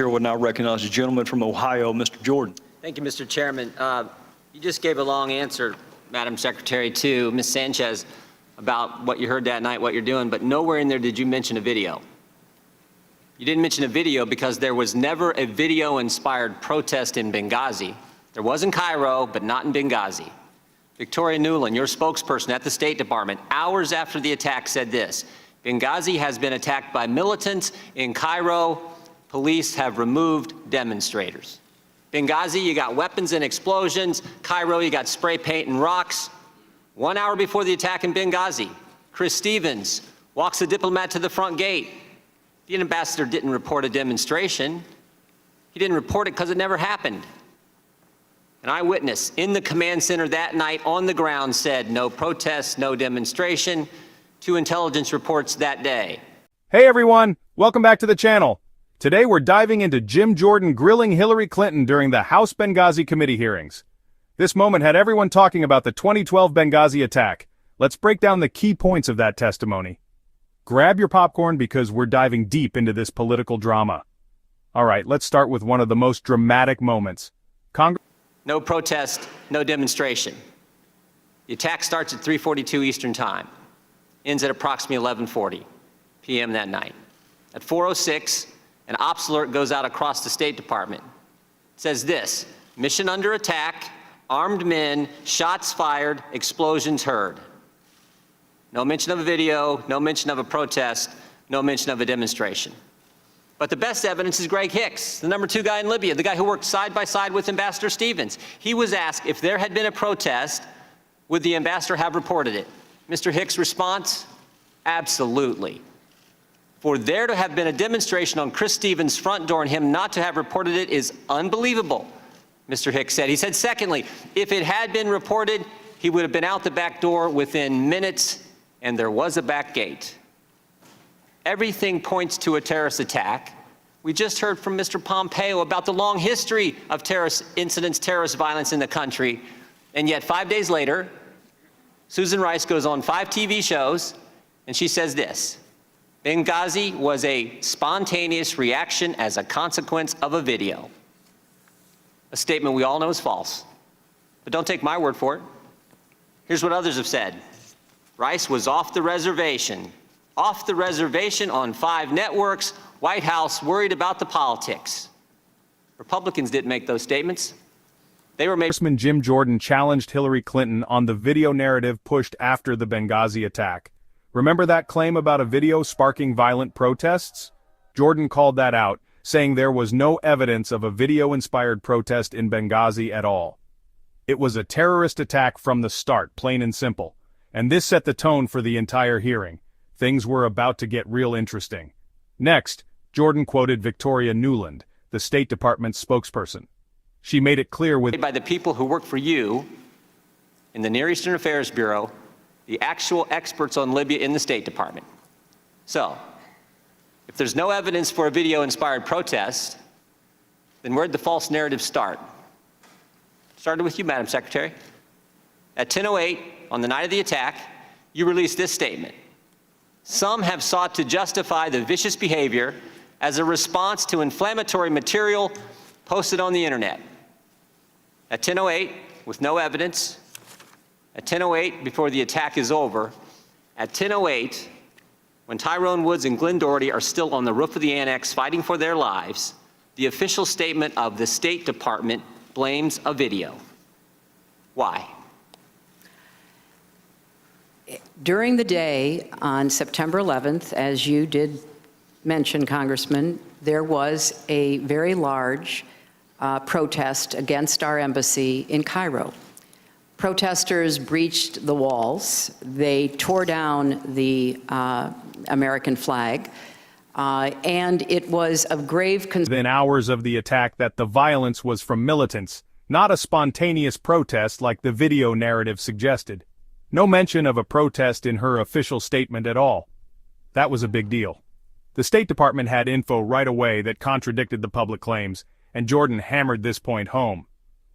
Chair will now recognize the gentleman from Ohio, Mr. Jordan. Thank you, Mr. Chairman. You just gave a long answer, Madam Secretary, to Ms. Sanchez about what you heard that night, what you're doing, but nowhere in there did you mention a video. You didn't mention a video because there was never a video-inspired protest in Benghazi. There was in Cairo, but not in Benghazi. Victoria Nuland, your spokesperson at the State Department, hours after the attack said this: Benghazi has been attacked by militants. In Cairo, police have removed demonstrators. Benghazi, you got weapons and explosions. Cairo, you got spray paint and rocks. 1 hour before the attack in Benghazi, Chris Stevens walks the diplomat to the front gate. The ambassador didn't report a demonstration. He didn't report it because it never happened. An eyewitness in the command center that night on the ground said no protest, no demonstration. 2 intelligence reports that day. Hey everyone, welcome back to the channel. Today we're diving into Jim Jordan grilling Hillary Clinton during the House Benghazi Committee hearings. This moment had everyone talking about the 2012 Benghazi attack. Let's break down the key points of that testimony. Grab your popcorn because we're diving deep into this political drama. Alright, let's start with one of the most dramatic moments. No protest, no demonstration. The attack starts at 3:42 Eastern Time, ends at approximately 11:40 p.m. that night. At 4:06, an ops alert goes out across the State Department. It says this: mission under attack, armed men, shots fired, explosions heard. No mention of a video, no mention of a protest, no mention of a demonstration. But the best evidence is Greg Hicks, the #2 guy in Libya, the guy who worked side by side with Ambassador Stevens. He was asked if there had been a protest, would the ambassador have reported it? Mr. Hicks' response: absolutely. For there to have been a demonstration on Chris Stevens' front door and him not to have reported it is unbelievable, Mr. Hicks said. He said, secondly, if it had been reported, he would have been out the back door within minutes, and there was a back gate. Everything points to a terrorist attack. We just heard from Mr. Pompeo about the long history of terrorist incidents, terrorist violence in the country, and yet 5 days later, Susan Rice goes on 5 TV shows, and she says this: Benghazi was a spontaneous reaction as a consequence of a video. A statement we all know is false. But don't take my word for it. Here's what others have said. Rice was off the reservation on 5 networks. White House worried about the politics. Republicans didn't make those statements. They were made. Congressman Jim Jordan challenged Hillary Clinton on the video narrative pushed after the Benghazi attack. Remember that claim about a video sparking violent protests? Jordan called that out, saying there was no evidence of a video-inspired protest in Benghazi at all. It was a terrorist attack from the start, plain and simple. And this set the tone for the entire hearing. Things were about to get real interesting. Next, Jordan quoted Victoria Nuland, the State Department's spokesperson. She made it clear by the people who work for you in the Near Eastern Affairs Bureau, the actual experts on Libya in the State Department. So, if there's no evidence for a video-inspired protest, then where'd the false narrative start? Started with you, Madam Secretary. At 10:08, on the night of the attack, you released this statement: some have sought to justify the vicious behavior as a response to inflammatory material posted on the internet. At 10:08, with no evidence, at 10:08, before the attack is over, at 10:08, when Tyrone Woods and Glenn Doherty are still on the roof of the annex fighting for their lives, the official statement of the State Department blames a video. Why? During the day on September 11th, as you did mention, Congressman, there was a very large protest against our embassy in Cairo. Protesters breached the walls. They tore down the American flag, and it was of grave concern. Within hours of the attack that the violence was from militants, not a spontaneous protest like the video narrative suggested. No mention of a protest in her official statement at all. That was a big deal. The State Department had info right away that contradicted the public claims, and Jordan hammered this point home.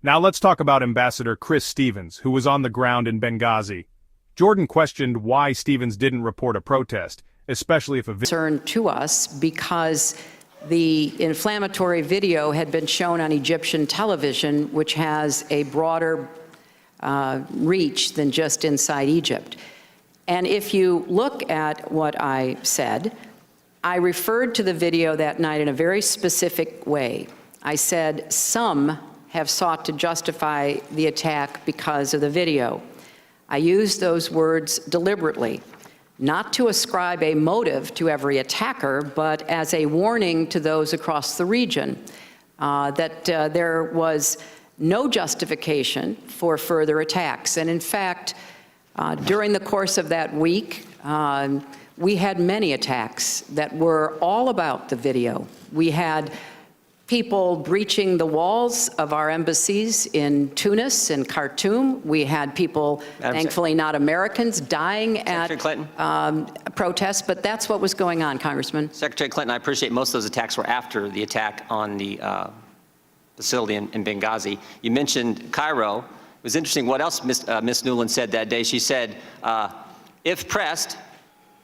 Now let's talk about Ambassador Chris Stevens, who was on the ground in Benghazi. Jordan questioned why Stevens didn't report a protest, especially if a concern to us, because The inflammatory video had been shown on Egyptian television, which has a broader reach than just inside Egypt. And if you look at what I said, I referred to the video that night in a very specific way. I said, some have sought to justify the attack because of the video. I used those words deliberately, not to ascribe a motive to every attacker, but as a warning to those across the region that there was no justification for further attacks. And in fact, during the course of that week, we had many attacks that were all about the video. We had people breaching the walls of our embassies in Tunis and Khartoum. We had people, thankfully not Americans, dying at protests, but that's what was going on, Congressman. Secretary Clinton, I appreciate most of those attacks were after the attack on the facility in Benghazi. You mentioned Cairo. It was interesting what else Ms. Newland said that day. She said, if pressed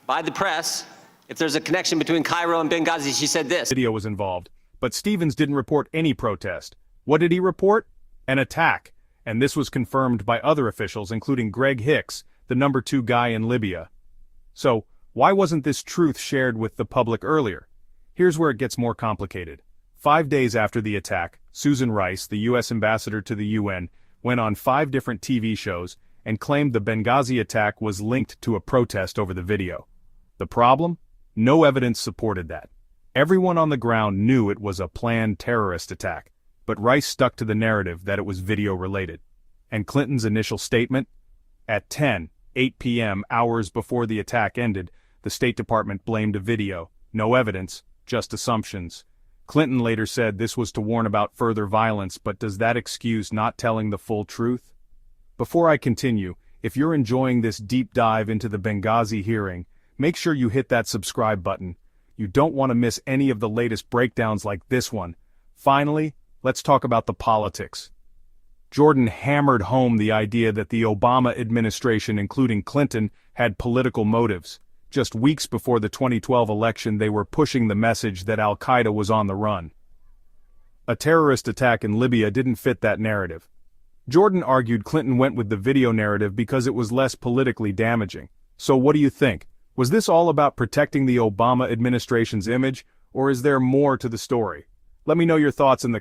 by the press, if there's a connection between Cairo and Benghazi, she said this. Video was involved. But Stevens didn't report any protest. What did he report? An attack. And this was confirmed by other officials, including Greg Hicks, the #2 guy in Libya. So, why wasn't this truth shared with the public earlier? Here's where it gets more complicated. 5 days after the attack, Susan Rice, the U.S. ambassador to the UN, went on 5 different TV shows and claimed the Benghazi attack was linked to a protest over the video. The problem? No evidence supported that. Everyone on the ground knew it was a planned terrorist attack, but Rice stuck to the narrative that it was video-related. And Clinton's initial statement? At 10:08 p.m., hours before the attack ended, the State Department blamed a video. No evidence, just assumptions. Clinton later said this was to warn about further violence, but does that excuse not telling the full truth? Before I continue, if you're enjoying this deep dive into the Benghazi hearing, make sure you hit that subscribe button. You don't want to miss any of the latest breakdowns like this one. Finally, let's talk about the politics. Jordan hammered home the idea that the Obama administration, including Clinton, had political motives. Just weeks before the 2012 election, they were pushing the message that al-Qaeda was on the run. A terrorist attack in Libya didn't fit that narrative. Jordan argued Clinton went with the video narrative because it was less politically damaging. So what do you think? Was this all about protecting the Obama administration's image, or is there more to the story? Let me know your thoughts in the comments.